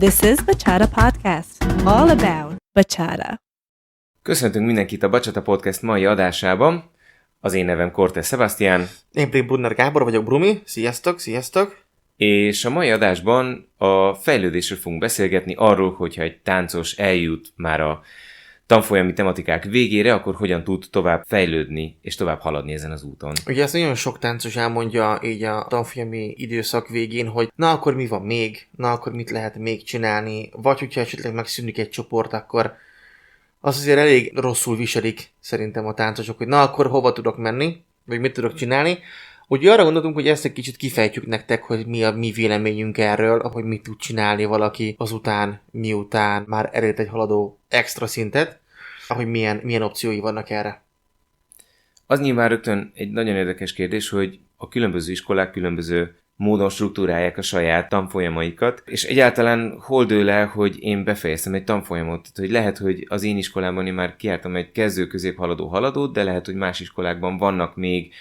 This is Bachata Podcast, all about bachata. Köszöntünk mindenkit a Bachata Podcast mai adásában. Az én nevem Cortez Sebastián. Én pedig Brunner Gábor vagyok, Brumi. Sziasztok, sziasztok! És a mai adásban a fejlődésről fogunk beszélgetni, arról, hogyha egy táncos eljut már a tanfolyami tematikák végére, akkor hogyan tud tovább fejlődni és tovább haladni ezen az úton. Ugye ezt nagyon sok táncos elmondja így a tanfolyami időszak végén, hogy na akkor mi van még, na akkor mit lehet még csinálni, vagy hogyha esetleg megszűnik egy csoport, akkor az azért elég rosszul viselik szerintem a táncosok, hogy na akkor hova tudok menni, vagy mit tudok csinálni. Ugye arra gondoltunk, hogy ezt egy kicsit kifejtjük nektek, hogy mi a mi véleményünk erről, hogy mit tud csinálni valaki azután, miután már elért egy haladó extra szintet, hogy milyen opciói vannak erre. Az nyilván rögtön egy nagyon érdekes kérdés, hogy a különböző iskolák különböző módon struktúrálják a saját tanfolyamaikat, és egyáltalán hol dől el, hogy én befejeztem egy tanfolyamot. Tehát, hogy lehet, hogy az én iskolámban én már kijártam egy kezdő-középhaladót, de lehet, hogy más iskolákban vannak még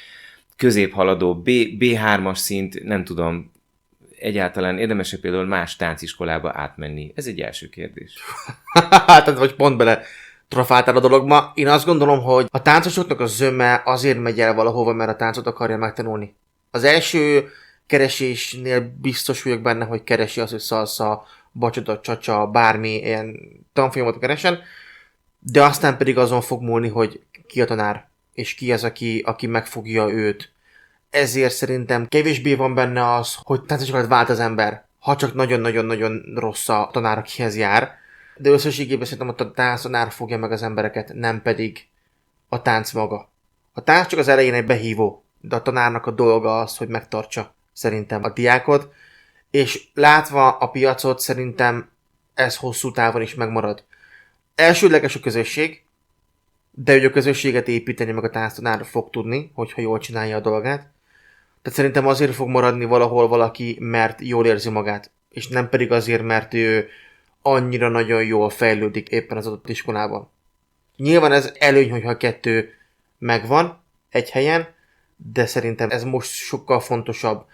középhaladó, B3-as szint, nem tudom, egyáltalán érdemes például más tánciskolába átmenni. Ez egy első kérdés. Hát, vagy pont bele trafáltál a dologba. Én azt gondolom, hogy a táncosoknak a zöme azért megy el valahova, mert a táncot akarja megtanulni. Az első keresésnél biztos vagyok benne, hogy keresi az, hogy szalsza, bachata, csa-csa, bármi ilyen tanfolyamot keresen, de aztán pedig azon fog múlni, hogy ki a tanár, és ki az, aki megfogja őt. Ezért szerintem kevésbé van benne az, hogy táncosokat vált az ember, ha csak nagyon-nagyon-nagyon rossz a tanár, akihez jár. De összességében szerintem a tánctanár fogja meg az embereket, nem pedig a tánc maga. A tánc csak az elején egy behívó, de a tanárnak a dolga az, hogy megtartsa szerintem a diákot, és látva a piacot szerintem ez hosszú távon is megmarad. Elsődleges a közösség, de hogy a közösséget építeni meg a tánctanár fog tudni, hogyha jól csinálja a dolgát. Tehát szerintem azért fog maradni valahol valaki, mert jól érzi magát, és nem pedig azért, mert ő annyira nagyon jól fejlődik éppen az adott iskolában. Nyilván ez előny, hogyha a kettő megvan egy helyen, de szerintem ez most sokkal fontosabb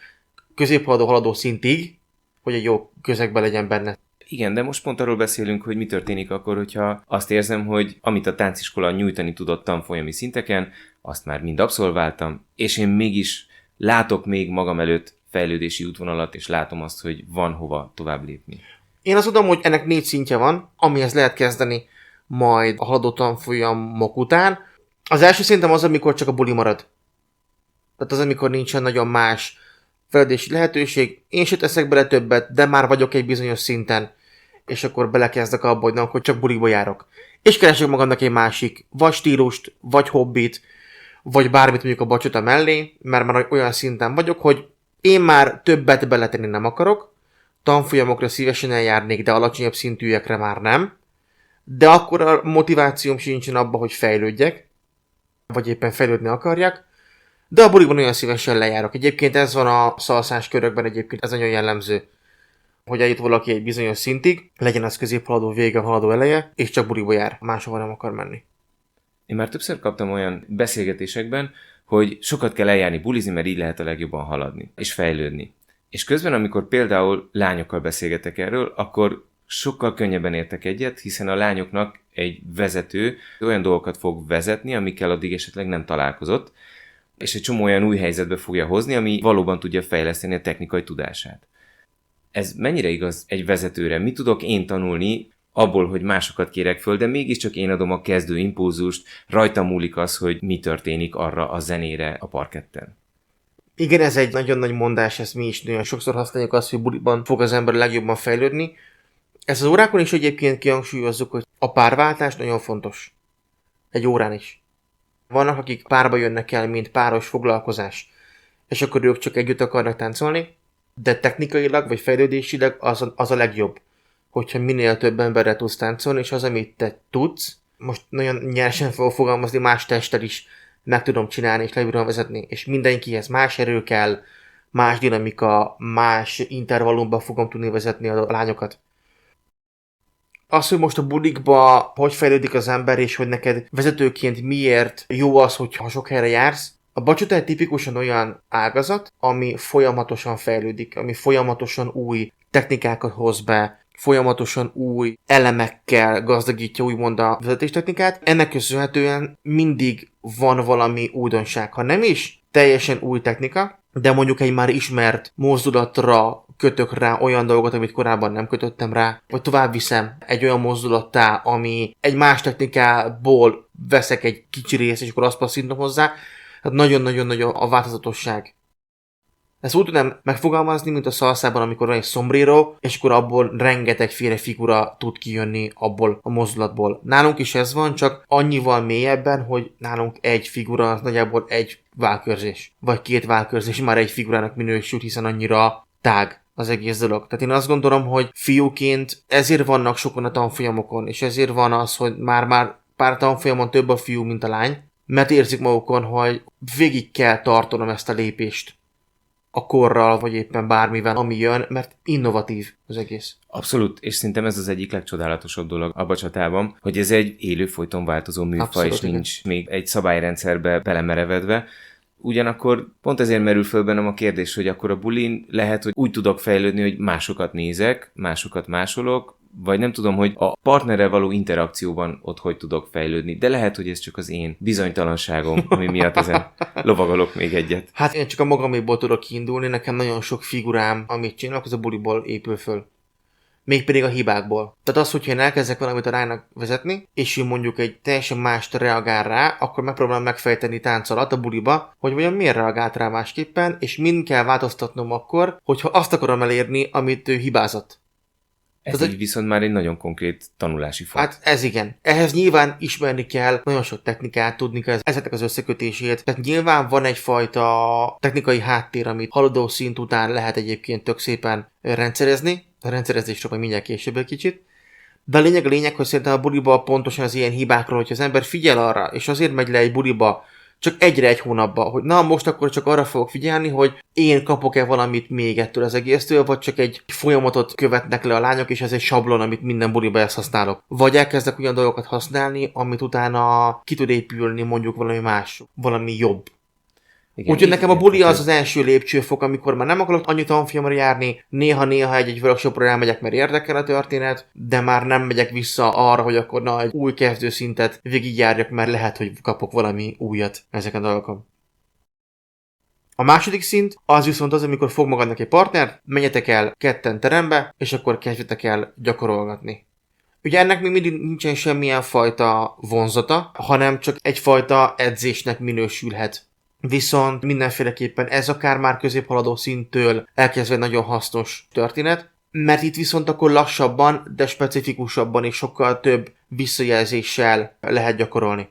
középhaladó szintig, hogy egy jó közegben legyen benne. Igen, de most pont arról beszélünk, hogy mi történik akkor, hogyha azt érzem, hogy amit a tánciskola nyújtani tudott tanfolyami szinteken, azt már mind abszolváltam, és én mégis látok még magam előtt fejlődési útvonalat, és látom azt, hogy van hova tovább lépni. Én azt tudom, hogy ennek 4 szintje van, amihez lehet kezdeni majd a haladó tanfolyamok után. Az első szintem az, amikor csak a buli marad. Tehát az, amikor nincsen nagyon más fejlődési lehetőség. Én se teszek bele többet, de már vagyok egy bizonyos szinten, és akkor belekezdek abba, hogy akkor csak buliba járok. És keresek magamnak egy másik, vagy stílust, vagy hobbit, vagy bármit mondjuk a bachata mellé, mert már olyan szinten vagyok, hogy én már többet beletenni nem akarok, tanfolyamokra szívesen eljárnék, de alacsonyabb szintűekre már nem. De akkor a motivációm sincsen abba, hogy fejlődjek, vagy éppen fejlődni akarjak. De a bulikban olyan szívesen lejárok. Egyébként ez van a szalszás körökben, egyébként ez nagyon jellemző, hogy eljut valaki egy bizonyos szintig, legyen az középhaladó vége, haladó eleje, és csak bulikba jár, máshova nem akar menni. Én már többször kaptam olyan beszélgetésekben, hogy sokat kell eljárni bulizni, mert így lehet a legjobban haladni és fejlődni. És közben, amikor például lányokkal beszélgetek erről, akkor sokkal könnyebben értek egyet, hiszen a lányoknak egy vezető olyan dolgokat fog vezetni, amikkel addig esetleg nem találkozott, és egy csomó olyan új helyzetbe fogja hozni, ami valóban tudja fejleszteni a technikai tudását. Ez mennyire igaz egy vezetőre? Mit tudok én tanulni abból, hogy másokat kérek föl, de mégiscsak én adom a kezdő impulzust, rajtam múlik az, hogy mi történik arra a zenére a parketten. Igen, ez egy nagyon nagy mondás, ezt mi is nagyon sokszor használjuk azt, hogy buliban fog az ember legjobban fejlődni. Ezt az órákon is egyébként kihangsúlyozzuk, hogy a párváltás nagyon fontos. Egy órán is. Vannak, akik párba jönnek el, mint páros foglalkozás, és akkor ők csak együtt akarnak táncolni, de technikailag vagy fejlődésileg az a legjobb, hogyha minél több emberrel tudsz táncolni, és az, amit te tudsz, most nagyon nyersen fogok fogalmazni, más testtel is meg tudom csinálni, és lebírom vezetni, és mindenkihez más erő kell, más dinamika, más intervallumban fogom tudni vezetni a lányokat. Az, hogy most a bulikba hogy fejlődik az ember, és hogy neked vezetőként miért jó az, hogyha sok helyre jársz, a bachata egy tipikusan olyan ágazat, ami folyamatosan fejlődik, ami folyamatosan új technikákat hoz be, folyamatosan új elemekkel gazdagítja úgymond a vezetéstechnikát. Ennek köszönhetően mindig van valami újdonság. Ha nem is teljesen új technika, de mondjuk egy már ismert mozdulatra kötök rá olyan dolgot, amit korábban nem kötöttem rá, vagy tovább viszem egy olyan mozdulattá, ami egy más technikából veszek egy kicsi részt, és akkor azt passzítom hozzá. Tehát nagyon-nagyon nagy a változatosság. Ezt úgy tudnám megfogalmazni, mint a szalszában, amikor van egy sombrero, és akkor abból rengetegféle figura tud kijönni abból a mozdulatból. Nálunk is ez van, csak annyival mélyebben, hogy nálunk egy figura az nagyjából egy válkörzés. Vagy 2 válkörzés már egy figurának minősül, hiszen annyira tág az egész dolog. Tehát én azt gondolom, hogy fiúként ezért vannak sokan a tanfolyamokon, és ezért van az, hogy már pár tanfolyamon több a fiú, mint a lány, mert érzik magukon, hogy végig kell tartanom ezt a lépést a korral, vagy éppen bármivel, ami jön, mert innovatív az egész. Abszolút, és szerintem ez az egyik legcsodálatosabb dolog a bacsatában, hogy ez egy élő, folyton változó műfaj, Abszolút, és igen. nincs még egy szabályrendszerbe belemerevedve. Ugyanakkor pont ezért merül föl bennem a kérdés, hogy akkor a bulin lehet, hogy úgy tudok fejlődni, hogy másokat nézek, másokat másolok, vagy nem tudom, hogy a partnerrel való interakcióban ott hogy tudok fejlődni. De lehet, hogy ez csak az én bizonytalanságom, ami miatt ezen lovagolok még egyet. Hát én csak a magaméból tudok kiindulni, nekem nagyon sok figurám, amit csinálok, az a buliból épül föl. Mégpedig a hibákból. Tehát az, hogyha én elkezdek valamit a lánynak vezetni, és ő mondjuk egy teljesen mást reagál rá, akkor megpróbálom megfejteni tánc alatt a buliba, hogy vajon miért reagált rá másképpen, és mind kell változtatnom akkor, hogyha azt akarom elérni, amit ő hibázott. Ez így viszont már egy nagyon konkrét tanulási font. Hát ez igen. Ehhez nyilván ismerni kell nagyon sok technikát, tudni kell ezeknek az összekötését. Tehát nyilván van egyfajta technikai háttér, amit haladó szint után lehet egyébként tök szépen rendszerezni. A rendszerezésről majd mindjárt később egy kicsit. De a lényeg, hogy szerintem a buliba pontosan az ilyen hibákról, hogyha az ember figyel arra, és azért megy le egy buliba, csak egy hónapba, hogy na most akkor csak arra fogok figyelni, hogy én kapok-e valamit még ettől az egésztől, vagy csak egy folyamatot követnek le a lányok, és ez egy sablon, amit minden buliba ezt használok. Vagy elkezdek olyan dolgokat használni, amit utána ki tud épülni mondjuk valami más, valami jobb. Úgyhogy nekem a buli az az első lépcsőfok, amikor már nem akarok annyi tanfolyamra járni, néha egy workshopra elmegyek, mert érdekel a történet, de már nem megyek vissza arra, hogy akkor na egy új kezdőszintet végigjárjak, mert lehet, hogy kapok valami újat ezeken a dolgokon. A második szint az viszont az, amikor fog magadnak egy partner, menjetek el ketten terembe, és akkor kezdjetek el gyakorolgatni. Ugye ennek még mindig nincsen semmilyen fajta vonzata, hanem csak egyfajta edzésnek minősülhet. Viszont mindenféleképpen ez akár már középhaladó szinttől elkezdve nagyon hasznos történet, mert itt viszont akkor lassabban, de specifikusabban és sokkal több visszajelzéssel lehet gyakorolni.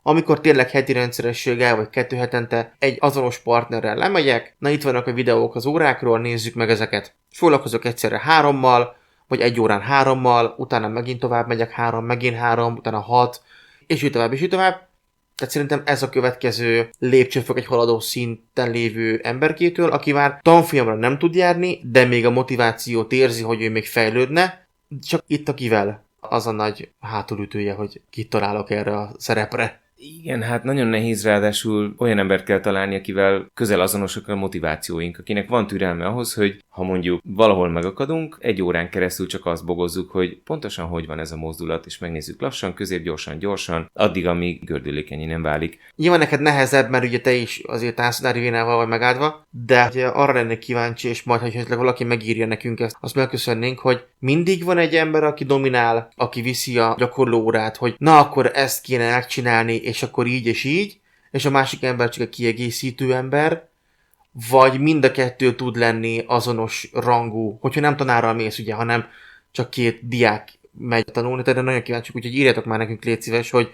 Amikor tényleg heti rendszerességgel vagy 2 hetente egy azonos partnerrel lemegyek, na itt vannak a videók az órákról, nézzük meg ezeket. Foglalkozok egyszerre 3-mal, vagy 1 órán 3-mal, utána megint tovább megyek 3, megint 3, utána 6, és így tovább, és így tovább. Tehát szerintem ez a következő lépcsőfok egy haladó szinten lévő emberkétől, aki már tanfolyamra nem tud járni, de még a motivációt érzi, hogy ő még fejlődne, csak itt akivel az a nagy hátulütője, hogy kit találok erre a szerepre. Igen, hát nagyon nehéz, ráadásul olyan embert kell találni, akivel közel azonosak a motivációink, akinek van türelme ahhoz, hogy ha mondjuk valahol megakadunk, 1 órán keresztül csak azt bogozzuk, hogy pontosan hogy van ez a mozdulat, és megnézzük lassan, gyorsan, addig, amíg gördülékenyé nem válik. Nyilván neked nehezebb, mert ugye te is azért táncsodár vénával vagy megáldva, de ugye arra lennék kíváncsi, és majd, ha valaki megírja nekünk ezt, azt megköszönnénk, hogy mindig van egy ember, aki dominál, aki viszi a gyakorló órát, hogy na akkor ezt kéne megcsinálni, és akkor így és így, és a másik ember csak egy kiegészítő ember, vagy mind a kettő tud lenni azonos rangú, hogyha nem tanárral mész, ugye, hanem csak 2 diák megy tanulni, tehát nagyon kíváncsiak, úgyhogy írjátok már nekünk, légy szíves, hogy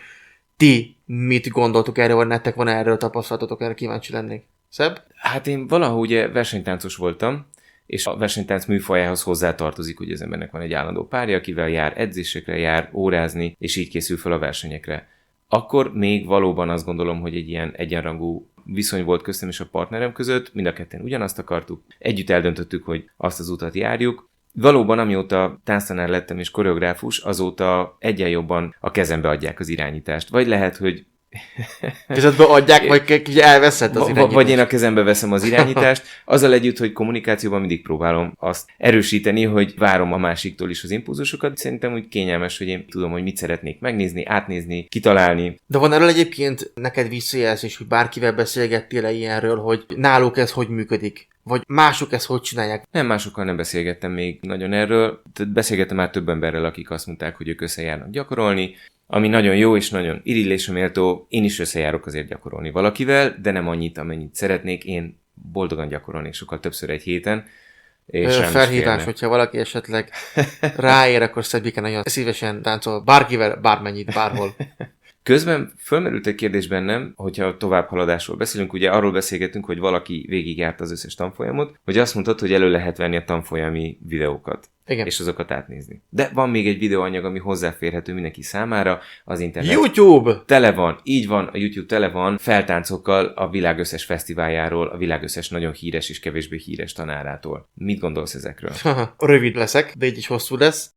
ti mit gondoltok erről, vagy nektek van erről tapasztalatotok, erre kíváncsi lennék. Szebb? Hát én valahogy ugye versenytáncos voltam, és a versenytánc műfajához hozzátartozik, hogy az embernek van egy állandó párja, akivel jár edzésekre, jár órázni, és így készül fel a versenyekre. Akkor még valóban azt gondolom, hogy egy ilyen egyenrangú viszony volt köztem és a partnerem között, mind a ketten ugyanazt akartuk, együtt eldöntöttük, hogy azt az utat járjuk. Valóban, amióta tánctanár lettem és koreográfus, azóta egyen jobban a kezembe adják az irányítást. Vagy lehet, hogy Kezedbe adják, vagy elveszed az irányítást. Vagy én a kezembe veszem az irányítást, azzal együtt, hogy kommunikációban mindig próbálom azt erősíteni, hogy várom a másiktól is az impulzusokat. Szerintem úgy kényelmes, hogy én tudom, hogy mit szeretnék megnézni, átnézni, kitalálni. De van erről egyébként neked visszajelzés, hogy bárkivel beszélgettél-e ilyenről, hogy náluk ez hogy működik? Vagy mások ezt hogy csinálják? Nem, másokkal nem beszélgettem még nagyon erről. Beszélgettem már több emberrel, akik azt mondták, hogy ők összejárnak gyakorolni, ami nagyon jó és nagyon irigylésre méltó. Én is összejárok azért gyakorolni valakivel, de nem annyit, amennyit szeretnék. Én boldogan gyakorolnék sokkal többször egy héten. És felhívás, hogyha valaki esetleg ráér, akkor Szebike nagyon szívesen táncol bárkivel, bármennyit, bárhol. Közben fölmerült egy kérdés bennem, hogyha továbbhaladásról beszélünk, ugye arról beszélgetünk, hogy valaki végigjárt az összes tanfolyamot, hogy azt mondtad, hogy elő lehet venni a tanfolyami videókat. Igen. És azokat átnézni. De van még egy videóanyag, ami hozzáférhető mindenki számára, az internet. YouTube! Tele van, így van, a YouTube tele van feltáncokkal a világ összes fesztiváljáról, a világ összes nagyon híres és kevésbé híres tanárától. Mit gondolsz ezekről? Rövid leszek, de így is hosszú lesz.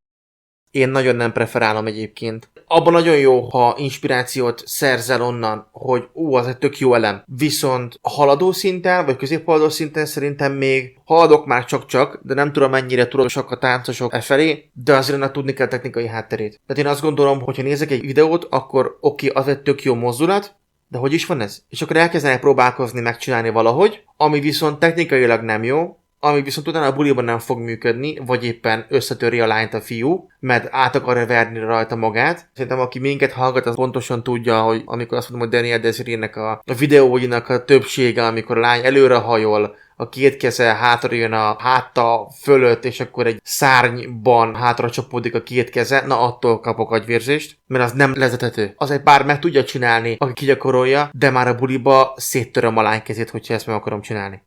Én nagyon nem preferálom egyébként. Abban nagyon jó, ha inspirációt szerzel onnan, hogy az egy tök jó elem. Viszont a haladó szinten, vagy középhaladó szinten szerintem még haladok már csak-csak, de nem tudom mennyire tudatosak a táncosok felé, de azért tudni kell technikai hátterét. Tehát én azt gondolom, hogy ha nézek egy videót, akkor oké, az egy tök jó mozdulat, de hogy is van ez? És akkor elkezdenek próbálkozni megcsinálni valahogy, ami viszont technikailag nem jó, ami viszont utána a buliban nem fog működni, vagy éppen összetöri a lányt a fiú, mert át akarja verni rajta magát. Szerintem aki minket hallgat, az pontosan tudja, hogy amikor azt mondom, hogy Daniel Desiree-nek a videóinak a többsége, amikor a lány előre hajol, a két keze hátra jön a háta fölött, és akkor egy szárnyban hátra csapódik a két keze, na attól kapok agyvérzést, mert az nem lezethető. Az egy pár meg tudja csinálni, aki kigyakorolja, de már a buliba széttöröm a lány kezét, hogyha ezt meg akarom csinálni.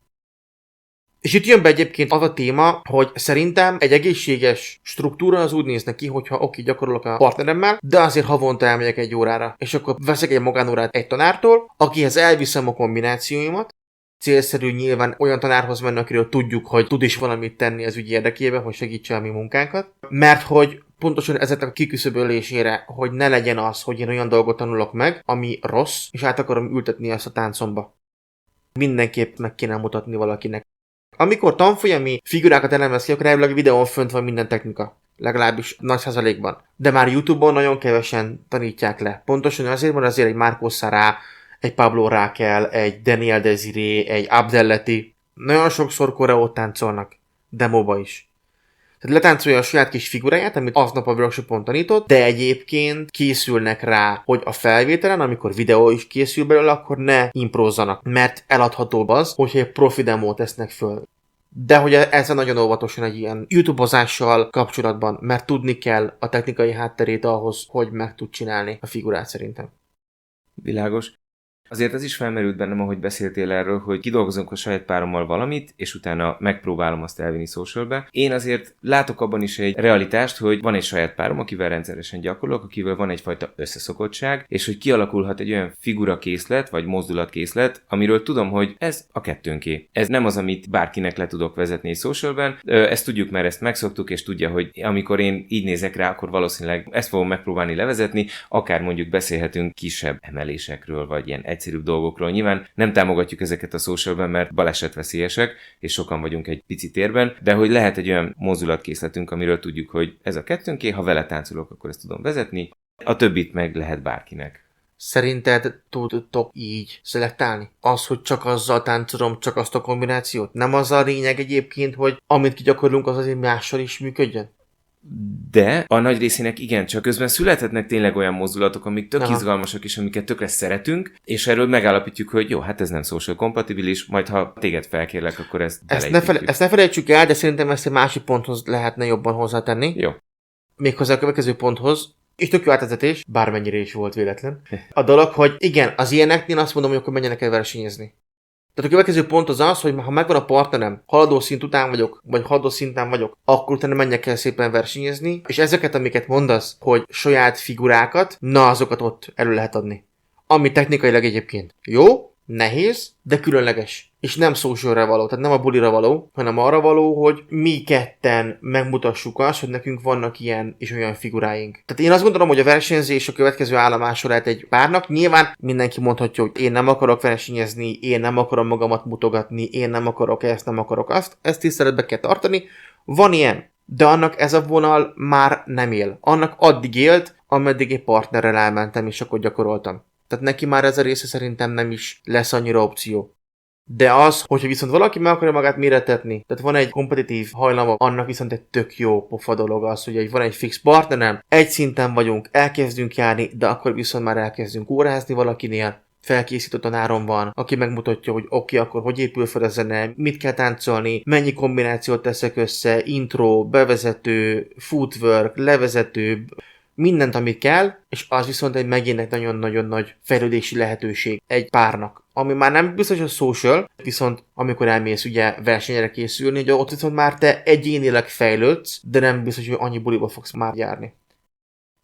És itt jön be egyébként az a téma, hogy szerintem egy egészséges struktúra az úgy néz neki, hogyha gyakorolok a partneremmel, de azért havonta elmegyek egy órára. És akkor veszek egy magánórát egy tanártól, akihez elviszem a kombinációimat. Célszerű nyilván olyan tanárhoz menni, akiről tudjuk, hogy tud is valamit tenni az ügy érdekében, hogy segítse a mi munkánkat. Mert hogy pontosan ezeknek a kiküszöbölésére, hogy ne legyen az, hogy én olyan dolgot tanulok meg, ami rossz, és át akarom ültetni ezt a táncomba. Mindenképp meg kéne mutatni valakinek. Amikor tanfolyami figurákat elemez ki, akkor elvileg videón fönt van minden technika. Legalábbis nagy százalékban. De már YouTube-on nagyon kevesen tanítják le. Pontosan azért egy Marco Sará, egy Pablo Raquel, egy Daniel Desiree, egy Abdelleti. Nagyon sokszor koreót táncolnak. Demóba is. Tehát letáncolja a saját kis figuráját, amit aznap a workshopon tanított, de egyébként készülnek rá, hogy a felvételen, amikor videó is készül belőle, akkor ne imprózzanak, mert eladhatóbb az, hogyha egy profi demót tesznek föl. De hogy ezzel nagyon óvatosan egy ilyen YouTube-ozással kapcsolatban, mert tudni kell a technikai hátterét ahhoz, hogy meg tud csinálni a figurát szerintem. Világos. Azért az is felmerült bennem, ahogy beszéltél erről, hogy kidolgozunk a saját párommal valamit, és utána megpróbálom azt elvinni socialbe. Én azért látok abban is egy realitást, hogy van egy saját párom, akivel rendszeresen gyakorolok, akivel van egyfajta összeszokottság, és hogy kialakulhat egy olyan figurakészlet, vagy mozdulatkészlet, amiről tudom, hogy ez a kettőnké. Ez nem az, amit bárkinek le tudok vezetni socialben. Ezt tudjuk, mert ezt megszoktuk, és tudja, hogy amikor én így nézek rá, akkor valószínűleg ezt fogom megpróbálni levezetni, akár mondjuk beszélhetünk kisebb emelésekről, vagy ilyen egyszerűbb dolgokról. Nyilván nem támogatjuk ezeket a socialben, mert balesetveszélyesek, és sokan vagyunk egy pici térben, de hogy lehet egy olyan mozdulatkészletünk, amiről tudjuk, hogy ez a kettőnké, ha vele táncolok, akkor ezt tudom vezetni, a többit meg lehet bárkinek. Szerinted tudtok így szelektálni? Az, hogy csak azzal táncolom, csak azt a kombinációt? Nem az a lényeg egyébként, hogy amit kigyakorlunk, az azért mással is működjön? De a nagy részének igen, csak közben születhetnek tényleg olyan mozdulatok, amik tök izgalmasak, és amiket tökre szeretünk, és erről megállapítjuk, hogy jó, hát ez nem social kompatibilis, majd ha téged felkérlek, akkor ezt ezt ne felejtsük el, de szerintem ezt egy másik ponthoz lehetne jobban hozzátenni. Jó. Méghozzá a következő ponthoz, és tök jó átvezetés, bármennyire is volt véletlen. A dolog, hogy igen, az ilyeneknél azt mondom, hogy akkor menjenek el versenyezni. Tehát a következő pont az, hogy ha megvan a partnerem, haladó szint után vagyok, vagy haladó szinten vagyok, akkor utána menjek el szépen versenyezni, és ezeket, amiket mondasz, hogy saját figurákat, na azokat ott elő lehet adni. Ami technikailag egyébként jó, nehéz, de különleges. És nem socialre való, tehát nem a bulira való, hanem arra való, hogy mi ketten megmutassuk azt, hogy nekünk vannak ilyen és olyan figuráink. Tehát én azt gondolom, hogy a versenyzés a következő állomása lehet egy párnak. Nyilván mindenki mondhatja, hogy én nem akarok versenyezni, én nem akarom magamat mutogatni, én nem akarok ezt, nem akarok azt. Ezt tiszteletbe kell tartani. Van ilyen, de annak ez a vonal már nem él. Annak addig élt, ameddig egy partnerrel elmentem, és akkor gyakoroltam. Tehát neki már ez a része szerintem nem is lesz annyira opció. De az, hogyha viszont valaki meg akarja magát méretetni, tehát van egy kompetitív hajlama, annak viszont egy tök jó pofa dolog az, hogy van egy fix partnerem, egy szinten vagyunk, elkezdünk járni, de akkor viszont már elkezdünk órázni valakinél, felkészített tanárom van, aki megmutatja, hogy oké, akkor hogy épül fel a zene, mit kell táncolni, mennyi kombinációt teszek össze, intro, bevezető, footwork, levezető, mindent, ami kell, és az viszont egy megint egy nagyon-nagyon nagy fejlődési lehetőség egy párnak. Ami már nem biztos a social, viszont amikor elmész ugye versenyre készülni, hogy ott viszont már te egyénileg fejlődsz, de nem biztos, hogy annyi buliba fogsz már járni.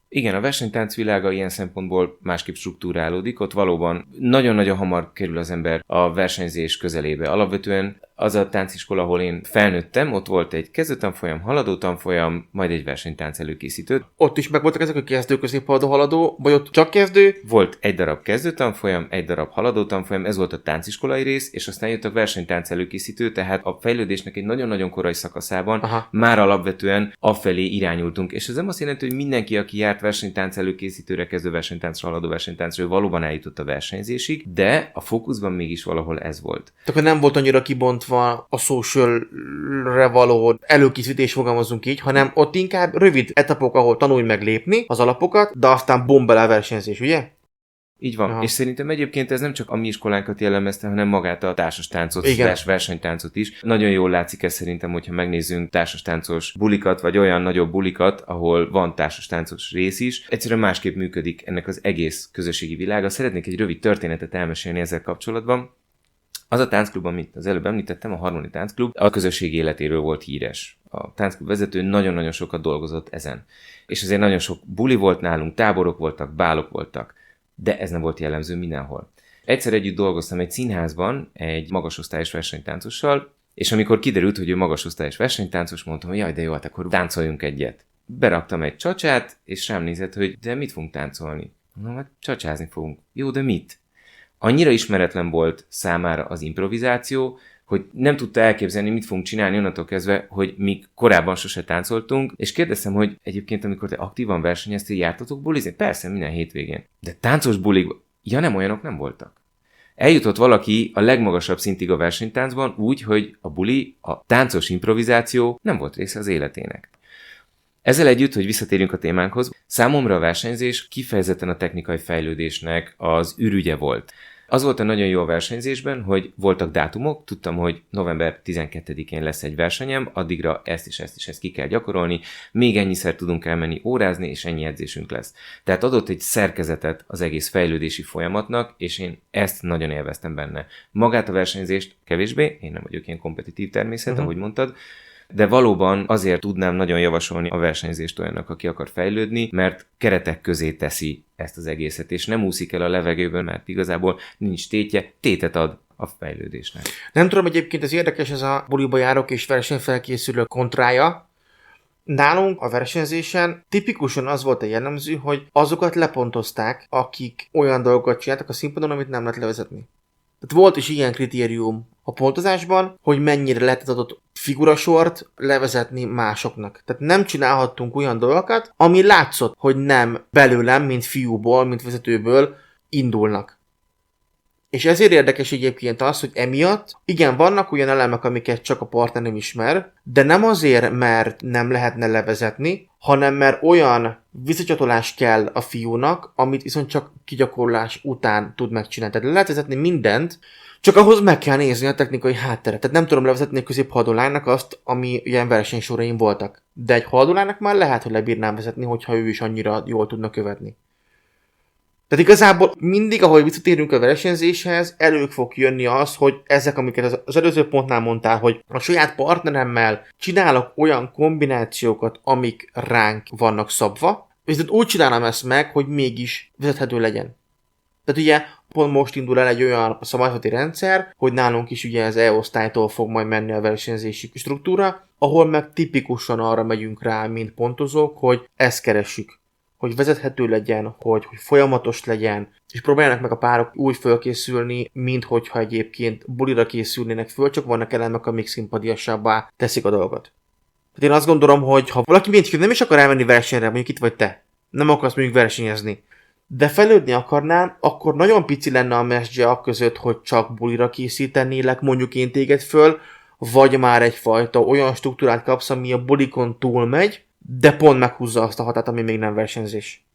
Igen, a versenytánc világa ilyen szempontból másképp struktúrálódik, ott valóban nagyon-nagyon hamar kerül az ember a versenyzés közelébe. Alapvetően az a tánciskola, ahol én felnőttem, ott volt egy kezdőtanfolyam, haladó tanfolyam, majd egy versenytánc előkészítő. Ott is megvoltak ezek a kezdő, középhaladó, haladó, vagy ott csak kezdő? Volt egy darab kezdőtanfolyam, egy darab haladó tanfolyam, ez volt a tánciskolai rész, és aztán jött a versenytánc előkészítő, tehát a fejlődésnek egy nagyon-nagyon korai szakaszában már alapvetően afelé irányultunk. És ez nem azt jelenti, hogy mindenki, aki járt versenytánc előkészítőre, kezdő versenytáncra, haladó versenytáncra, valóban eljutott a versenyzésig, de a fókuszban mégis valahol ez volt. Tehát nem volt annyira kibontva a social-re való előkészítés, fogalmazunk így, hanem ott inkább rövid etapok, ahol tanulj meg lépni az alapokat, de aztán bomb bele a versenyzés, ugye? Így van. Aha. És szerintem egyébként ez nem csak a mi iskolánkat jellemezte, hanem magát a társas táncot, versenytáncot is. Nagyon jól látszik ez szerintem, hogyha megnézzünk társas táncos bulikat, vagy olyan nagyobb bulikat, ahol van társas táncos rész is. Egyszerűen másképp működik ennek az egész közösségi világa. Szeretnék egy rövid történetet elmesélni ezzel kapcsolatban. Az a táncklub, amit az előbb említettem, a Harmoni Táncklub, a közösség életéről volt híres. A táncklub vezető nagyon-nagyon sokat dolgozott ezen. És azért nagyon sok buli volt nálunk, táborok voltak, bálok voltak, de ez nem volt jellemző mindenhol. Egyszer együtt dolgoztam egy színházban egy magasosztályos versenytáncossal, és amikor kiderült, hogy ő magasosztályos versenytáncos, mondtam, hogy jaj, de jó, hát akkor táncoljunk egyet. Beraktam egy csacsát, és rám nézett, hogy de mit fogunk táncolni? Mondom, hát csacsázni fogunk. Jó, de mit? Annyira ismeretlen volt számára az improvizáció, hogy nem tudta elképzelni, mit fogunk csinálni onnantól kezdve, hogy mi korábban sose táncoltunk, és kérdeztem, hogy egyébként, amikor te aktívan versenyeztél, jártatok bulizni? Persze, minden hétvégén. De táncos bulig, ja nem, olyanok nem voltak. Eljutott valaki a legmagasabb szintig a versenytáncban úgy, hogy a buli, a táncos improvizáció nem volt része az életének. Ezzel együtt, hogy visszatérjünk a témánkhoz, számomra a versenyzés kifejezetten a technikai fejlődésnek az ürügye volt. Az volt a nagyon jó a versenyzésben, hogy voltak dátumok, tudtam, hogy november 12-én lesz egy versenyem, addigra ezt és ezt ki kell gyakorolni, még ennyiszer tudunk elmenni órázni, és ennyi edzésünk lesz. Tehát adott egy szerkezetet az egész fejlődési folyamatnak, és én ezt nagyon élveztem benne. Magát a versenyzést kevésbé, én nem vagyok ilyen kompetitív természet, ahogy mondtad, de valóban azért tudnám nagyon javasolni a versenyzést olyannak, aki akar fejlődni, mert keretek közé teszi ezt az egészet, és nem úszik el a levegőben, mert igazából nincs tétje, tétet ad a fejlődésnek. Nem tudom, egyébként ez érdekes, ez a buliba járok és versenyfelkészülő kontrája. Nálunk a versenyzésen tipikusan az volt a jellemző, hogy azokat lepontozták, akik olyan dolgokat csináltak a színpadon, amit nem lehet levezetni. Tehát volt is ilyen kritérium a pontozásban, hogy mennyire lehetett adott figurasort levezetni másoknak. Tehát nem csinálhattunk olyan dolgokat, ami látszott, hogy nem belőlem, mint fiúból, mint vezetőből indulnak. És ezért érdekes egyébként az, hogy emiatt, igen, vannak olyan elemek, amiket csak a partner nem ismer, de nem azért, mert nem lehetne levezetni, hanem mert olyan visszacsatolás kell a fiúnak, amit viszont csak kigyakorlás után tud megcsinálni. Tehát lehet vezetni mindent, csak ahhoz meg kell nézni a technikai hátteret. Tehát nem tudom levezetni a középhaladólánynak azt, ami ilyen versenysoraim voltak. De egy haladólánynak már lehet, hogy lebírnám vezetni, hogyha ő is annyira jól tudna követni. Tehát igazából mindig, ahogy visszatérünk a versenyzéshez, elő fog jönni az, hogy ezek, amiket az előző pontnál mondtál, hogy a saját partneremmel csinálok olyan kombinációkat, amik ránk vannak szabva, viszont úgy csinálom ezt meg, hogy mégis vezethető legyen. Tehát ugye Pont most indul el egy olyan szabályzati rendszer, hogy nálunk is ugye az E-osztálytól fog majd menni a versenyzési struktúra, ahol meg tipikusan arra megyünk rá, mint pontozók, hogy ezt keressük. Hogy vezethető legyen, hogy folyamatos legyen, és próbáljanak meg a párok úgy fölkészülni, mint hogyha egyébként bulira készülnének föl, csak vannak elemek, amik szimpatiasabbá teszik a dolgot. Tehát én azt gondolom, hogy ha valaki mindjárt nem is akar elmenni versenyre, mondjuk itt vagy te, nem akarsz mondjuk versenyezni, de fejlődni akarnál, akkor nagyon pici lenne a mesdje a között, hogy csak bulira készítenélek mondjuk én téged föl, vagy már egyfajta olyan struktúrát kapsz, ami a bulikon túlmegy, de pont meghúzza azt a határt, ami még nem versenyzés.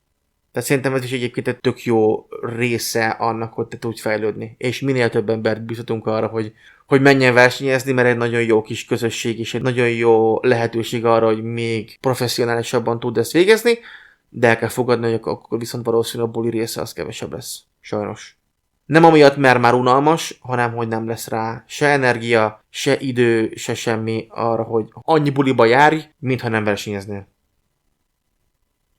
Tehát szerintem ez is egyébként egy tök jó része annak, hogy te tudj fejlődni. És minél több embert bízhatunk arra, hogy menjen versenyezni, mert egy nagyon jó kis közösség és egy nagyon jó lehetőség arra, hogy még professzionálisabban tud ezt végezni, de el kell fogadni, hogy akkor viszont valószínűleg a buli része az kevesebb lesz. Sajnos. Nem amiatt, mert már unalmas, hanem hogy nem lesz rá se energia, se idő, se semmi arra, hogy annyi buliba járj, mintha nem versenyeznél.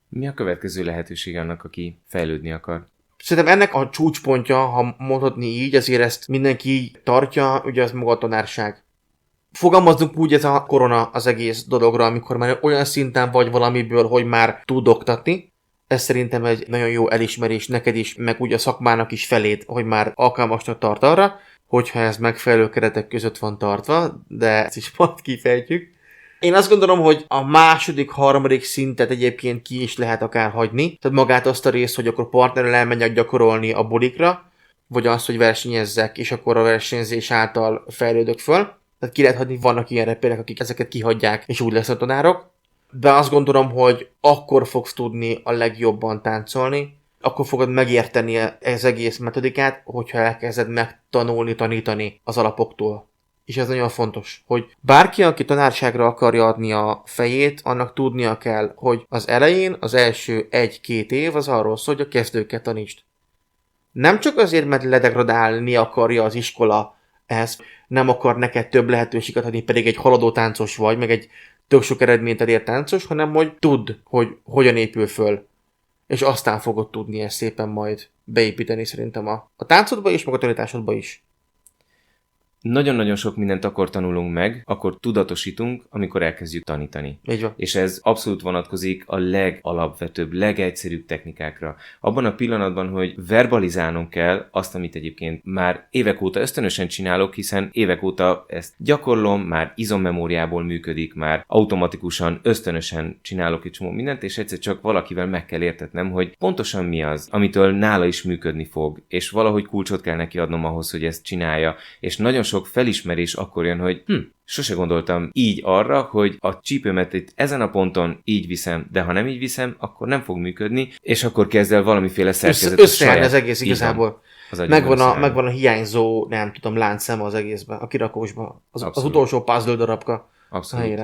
Mi a következő lehetőség annak, aki fejlődni akar? Szerintem ennek a csúcspontja, ha mondhatni így, ezért ezt mindenki így tartja, ugye az maga a tanárság. Fogalmazzunk úgy, ez a korona az egész dologra, amikor már olyan szinten vagy valamiből, hogy már tud oktatni. Ez szerintem egy nagyon jó elismerés neked is, meg úgy a szakmának is feléd, hogy már alkalmasnak tart arra, hogyha ez megfelelő keretek között van tartva, de ezt is majd kifejtjük. Én azt gondolom, hogy a második, harmadik szintet egyébként ki is lehet akár hagyni. Tehát magát azt a részt, hogy akkor partnerrel elmenjek gyakorolni a bulikra, vagy azt, hogy versenyezzek, és akkor a versenyzés által fejlődök föl. Tehát ki lehet hagyni, vannak ilyen repérek, akik ezeket kihagyják, és úgy lesz a tanárok. De azt gondolom, hogy akkor fogsz tudni a legjobban táncolni, akkor fogod megérteni az egész metodikát, hogyha elkezded megtanulni, tanítani az alapoktól. És ez nagyon fontos, hogy bárki, aki tanárságra akarja adni a fejét, annak tudnia kell, hogy az elején, az első 1-2 év az arról szól, hogy a kezdőket tanítsd. Nem csak azért, mert ledegradálni akarja az iskola ehhez, nem akar neked több lehetőséget adni, pedig egy haladó táncos vagy, meg egy tök sok eredményt elért táncos, hanem hogy tudd, hogy hogyan épül föl. És aztán fogod tudni ezt szépen majd beépíteni szerintem a táncodba és meg a tanításodba is. Nagyon-nagyon sok mindent akkor tanulunk meg, akkor tudatosítunk, amikor elkezdjük tanítani. Így van. És ez abszolút vonatkozik a legalapvetőbb, legegyszerűbb technikákra. Abban a pillanatban, hogy verbalizálnom kell azt, amit egyébként már évek óta ösztönösen csinálok, hiszen évek óta ezt gyakorlom, már izommemóriából működik, már automatikusan, ösztönösen csinálok egy csomó mindent, és egyszer csak valakivel meg kell értetnem, hogy pontosan mi az, amitől nála is működni fog, és valahogy kulcsot kell neki adnom ahhoz, hogy ezt csinálja, és nagyon sok felismerés akkor jön, hogy sose gondoltam így arra, hogy a csípőmet itt ezen a ponton így viszem, de ha nem így viszem, akkor nem fog működni, és akkor kezd el valamiféle szerkezetet Összeállni az egész igazából. Megvan a hiányzó, nem tudom, láncszem az egészben, a kirakósban. Az utolsó puzzle darabka. Abszolút.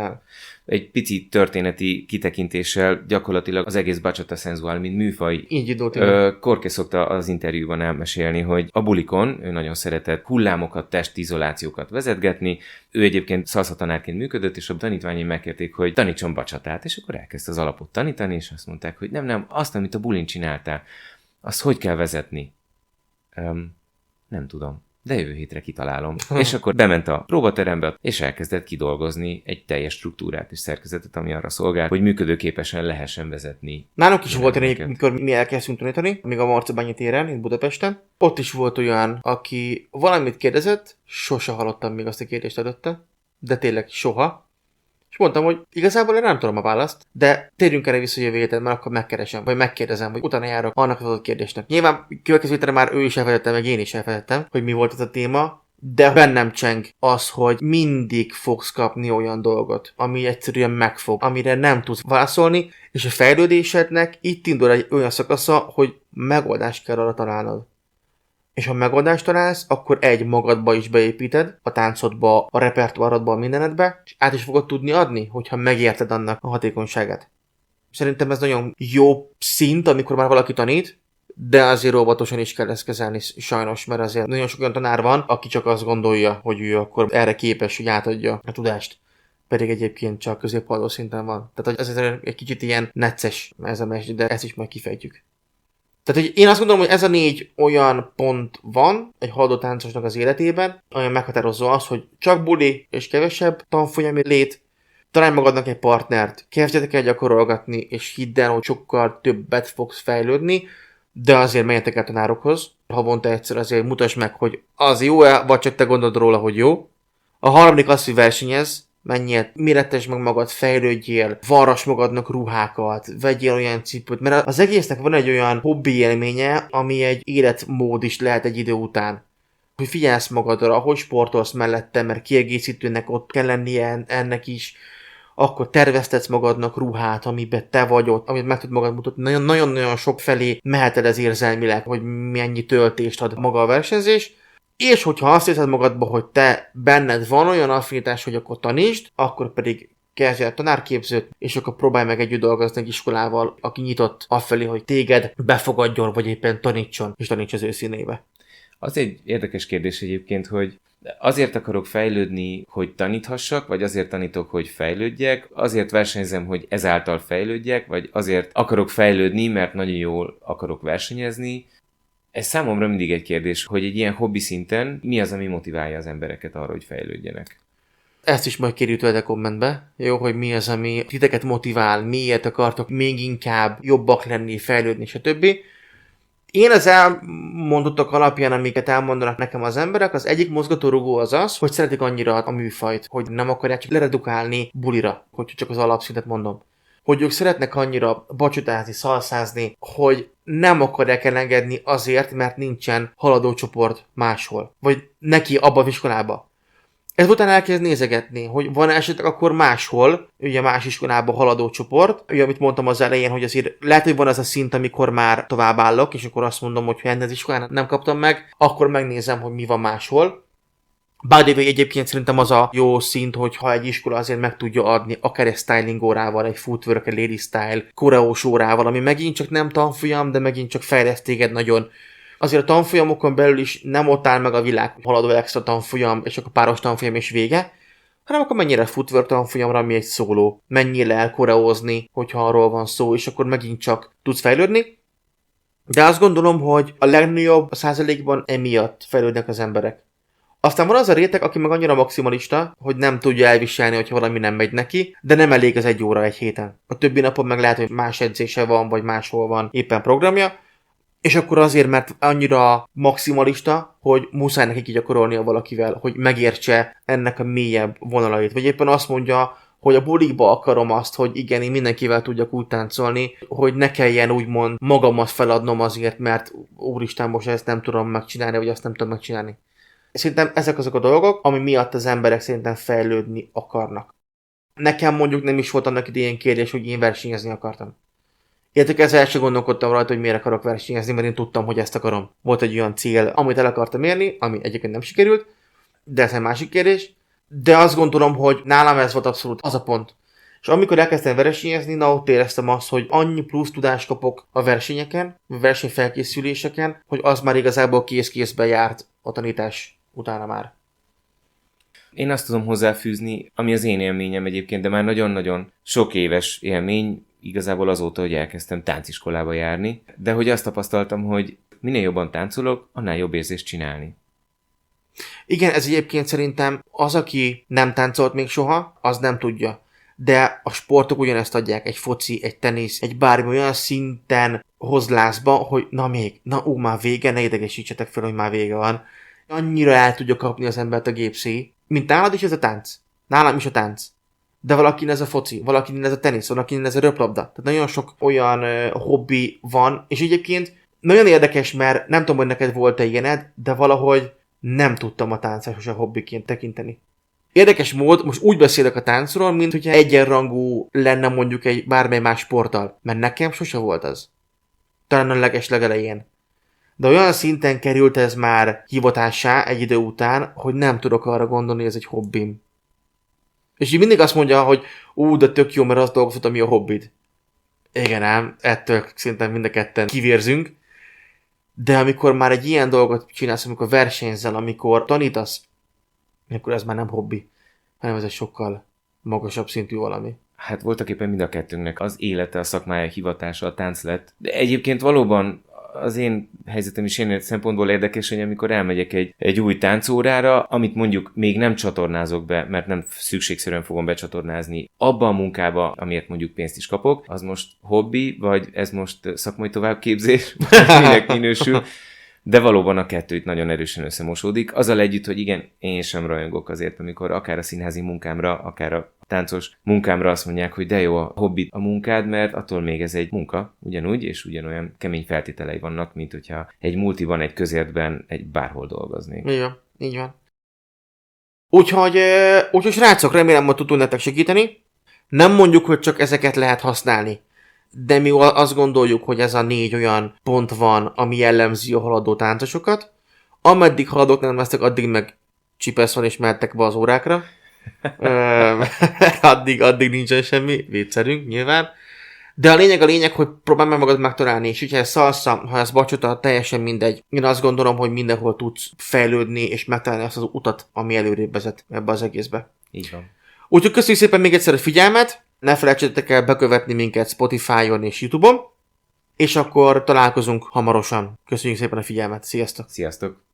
Egy pici történeti kitekintéssel gyakorlatilag az egész bachata sensual, mint műfaj. Így indult. Korké szokta az interjúban elmesélni, hogy a bulikon ő nagyon szeretett hullámokat, testizolációkat vezetgetni. Ő egyébként salsa tanárként működött, és a tanítványai megkérték, hogy tanítson bacsatát, és akkor elkezdte az alapot tanítani, és azt mondták, hogy nem, azt, amit a bulin csináltál, azt hogy kell vezetni? Nem tudom. De jövő hétre kitalálom. És akkor bement a próbaterembe, és elkezdett kidolgozni egy teljes struktúrát és szerkezetet, ami arra szolgál, hogy működőképesen lehessen vezetni. Nálunk is volt egy, amikor mi elkezdtünk tanítani, még a Marcibányi téren, itt Budapesten. Ott is volt olyan, aki valamit kérdezett, sose hallottam még azt a kérdést előtte, de tényleg soha. És mondtam, hogy igazából én nem tudom a választ, de térjünk erre vissza jövő héten, mert akkor megkeresem, vagy megkérdezem, vagy utána járok annak az adott kérdésnek. Nyilván következő héten már ő is elfelejtettem, meg én is elfelejtettem, hogy mi volt ez a téma, de bennem cseng az, hogy mindig fogsz kapni olyan dolgot, ami egyszerűen megfog, amire nem tudsz válaszolni, és a fejlődésednek itt indul egy olyan szakasza, hogy megoldást kell arra találnod. És ha megoldást találsz, akkor magadba is beépíted, a táncodba, a repertoárodba, a mindenedbe, és át is fogod tudni adni, hogyha megérted annak a hatékonyságát. Szerintem ez nagyon jó szint, amikor már valaki tanít, de azért óvatosan is kell ezt kezelni sajnos, mert azért nagyon sok olyan tanár van, aki csak azt gondolja, hogy ő akkor erre képes, hogy átadja a tudást. Pedig egyébként csak középhaladó szinten van. Tehát ez egy kicsit ilyen necces ez a mesdje, de ezt is majd kifejtjük. Tehát, hogy én azt gondolom, hogy ez a 4 olyan pont van egy haladó táncosnak az életében, olyan meghatározó az, hogy csak buli és kevesebb tanfolyami lét, találj magadnak egy partnert, kezdjetek el gyakorolgatni, és hidd el, hogy sokkal többet fogsz fejlődni, de azért menjetek el tanárokhoz. Havonta egyszer azért mutasd meg, hogy az jó-e, vagy csak te gondolod róla, hogy jó. A harmadik az, hogy versenyez, menjél, méretesd meg magad, fejlődjél, varras magadnak ruhákat, vegyél olyan cipőt, mert az egésznek van egy olyan hobbi élménye, ami egy életmód is lehet egy idő után. Hogy figyelsz magadra, hogy sportolsz mellette, mert kiegészítőnek ott kell lennie ennek is, akkor terveztetsz magadnak ruhát, amiben te vagy ott, amit meg tud magad mutatni. Nagyon-nagyon sok felé mehet el ez érzelmileg, hogy mennyi töltést ad maga a versenyzés. És hogyha azt érzed magadba, hogy te benned van olyan affinitás, hogy akkor tanítsd, akkor pedig kezdj el tanárképzőt, és akkor próbálj meg együtt dolgozni egy iskolával, aki nyitott afelé, hogy téged befogadjon, vagy éppen tanítson, és taníts az ő színébe. Az egy érdekes kérdés egyébként, hogy azért akarok fejlődni, hogy taníthassak, vagy azért tanítok, hogy fejlődjek, azért versenyzem, hogy ezáltal fejlődjek, vagy azért akarok fejlődni, mert nagyon jól akarok versenyezni. Ez számomra mindig egy kérdés, hogy egy ilyen hobbi szinten mi az, ami motiválja az embereket arra, hogy fejlődjenek. Ezt is majd kérjük tőled a kommentbe, jó, hogy mi az, ami titeket motivál, miért akartok még inkább jobbak lenni, fejlődni, stb. Én az elmondottak alapján, amiket elmondanak nekem az emberek, az egyik mozgatórugó az az, hogy szeretik annyira a műfajt, hogy nem akarják csak leredukálni bulira, hogy csak az alapszintet mondom. Hogy ők szeretnek annyira bacsutázni, szalszázni, hogy nem akarják elengedni azért, mert nincsen haladó csoport máshol. Vagy neki abba az iskolába. Ez után elkezd nézegetni, hogy van esetleg akkor máshol, ugye más iskolában haladó csoport, ugye amit mondtam az elején, hogy azért lehet, hogy van az a szint, amikor már tovább állok, és akkor azt mondom, hogy ha ennek az iskolán nem kaptam meg, akkor megnézem, hogy mi van máshol. By the way, egyébként szerintem az a jó szint, hogyha egy iskola azért meg tudja adni akár egy styling órával, egy footwork, egy lady style, koreós órával, ami megint csak nem tanfolyam, de megint csak fejleszt téged nagyon. Azért a tanfolyamokon belül is nem ott áll meg a világ, hogy haladó extra tanfolyam, és akkor páros tanfolyam és vége, hanem akkor mennyire footwork tanfolyamra, ami egy szóló. Mennyire el koreózni, hogyha arról van szó, és akkor megint csak tudsz fejlődni. De azt gondolom, hogy a legnagyobb százalékban emiatt fejlődnek az emberek. Aztán van az a réteg, aki meg annyira maximalista, hogy nem tudja elviselni, hogyha valami nem megy neki, de nem elég az 1 óra egy héten. A többi napon meg lehet, hogy más edzése van, vagy máshol van éppen programja, és akkor azért, mert annyira maximalista, hogy muszáj neki gyakorolnia valakivel, hogy megértse ennek a mélyebb vonalait. Vagy éppen azt mondja, hogy a bulikba akarom azt, hogy igen, én mindenkivel tudjak úgy táncolni, hogy ne kelljen úgymond magamat feladnom azért, mert úristen, most ezt nem tudom megcsinálni, vagy azt nem tudom megcsinálni. Szerintem ezek azok a dolgok, ami miatt az emberek szerintem fejlődni akarnak. Nekem mondjuk nem is volt annak idején kérdés, hogy én versenyezni akartam. Értek, ezzel el sem gondolkodtam rajta, hogy miért akarok versenyezni, mert én tudtam, hogy ezt akarom. Volt egy olyan cél, amit el akartam érni, ami egyébként nem sikerült, de ez egy másik kérdés. De azt gondolom, hogy nálam ez volt abszolút az a pont. És amikor elkezdtem versenyezni, na ott éreztem azt, hogy annyi plusz tudást kapok a versenyeken, a versenyfelkészüléseken, hogy az már igazából kész-készbe járt a tanítás utána már. Én azt tudom hozzáfűzni, ami az én élményem egyébként, de már nagyon-nagyon sok éves élmény, igazából azóta, hogy elkezdtem tánciskolába járni, de hogy azt tapasztaltam, hogy minél jobban táncolok, annál jobb érzést csinálni. Igen, ez egyébként szerintem az, aki nem táncolt még soha, az nem tudja. De a sportok ugyanezt adják, egy foci, egy tenisz, egy bármi olyan szinten hoz lázba, hogy már vége, ne idegesítsetek fel, hogy már vége van. Annyira el tudja kapni az embert a gépszéj, mint nálad is ez a tánc. Nálam is a tánc. De valakinek ez a foci, valakinek ez a tenisz, valakinek ez a röplabda. Tehát nagyon sok olyan hobbi van, és egyébként nagyon érdekes, mert nem tudom, hogy neked volt-e ilyened, de valahogy nem tudtam a táncát sose hobbiként tekinteni. Érdekes mód, most úgy beszélek a táncról, mint hogyha egyenrangú lenne mondjuk egy bármely más sporttal, mert nekem sose volt az. Talán a legelején. De olyan szinten került ez már hivatássá egy idő után, hogy nem tudok arra gondolni, hogy ez egy hobbim. És így mindig azt mondja, hogy de tök jó, mert azt dolgozott, ami a hobbid. Igen ám, ettől szerintem mind a ketten kivérzünk. De amikor már egy ilyen dolgot csinálsz, amikor versenyzel, amikor tanítasz, akkor ez már nem hobbi, hanem ez egy sokkal magasabb szintű valami. Hát voltaképpen mind a kettőnknek az élete, a szakmája, hivatása, a tánc lett. De egyébként valóban az én helyzetem is ilyen szempontból érdekes, hogy amikor elmegyek egy új táncórára, amit mondjuk még nem csatornázok be, mert nem szükségszerűen fogom becsatornázni abba a munkába, amiért mondjuk pénzt is kapok, az most hobbi, vagy ez most szakmai továbbképzés, minek minősül. De valóban a kettő itt nagyon erősen összemosódik. Azzal együtt, hogy igen, én sem rajongok azért, amikor akár a színházi munkámra, akár a táncos munkámra azt mondják, hogy de jó a hobbi a munkád, mert attól még ez egy munka, ugyanúgy, és ugyanolyan kemény feltételei vannak, mint hogyha egy multiban, egy közértben, egy bárhol dolgoznék. Így van. Úgyhogy srácok, remélem, hogy tudunk nektek segíteni. Nem mondjuk, hogy csak ezeket lehet használni. De mi azt gondoljuk, hogy ez a 4 olyan pont van, ami jellemzi a haladó táncosokat. Ameddig haladók nem lesznek, addig meg csipesz van és mehettek be az órákra. addig nincsen semmi, viccelünk nyilván. De a lényeg, hogy próbálj meg magad megtalálni, és hogyha ez salsa, ha ez bachata, teljesen mindegy. Én azt gondolom, hogy mindenhol tudsz fejlődni, és megtalálni azt az utat, ami előrébb vezet ebbe az egészbe. Így van. Úgyhogy köszönjük szépen még egyszer a figyelmet, ne felejtsétek el bekövetni minket Spotify-on és YouTube-on, és akkor találkozunk hamarosan. Köszönjük szépen a figyelmet, sziasztok! Sziasztok!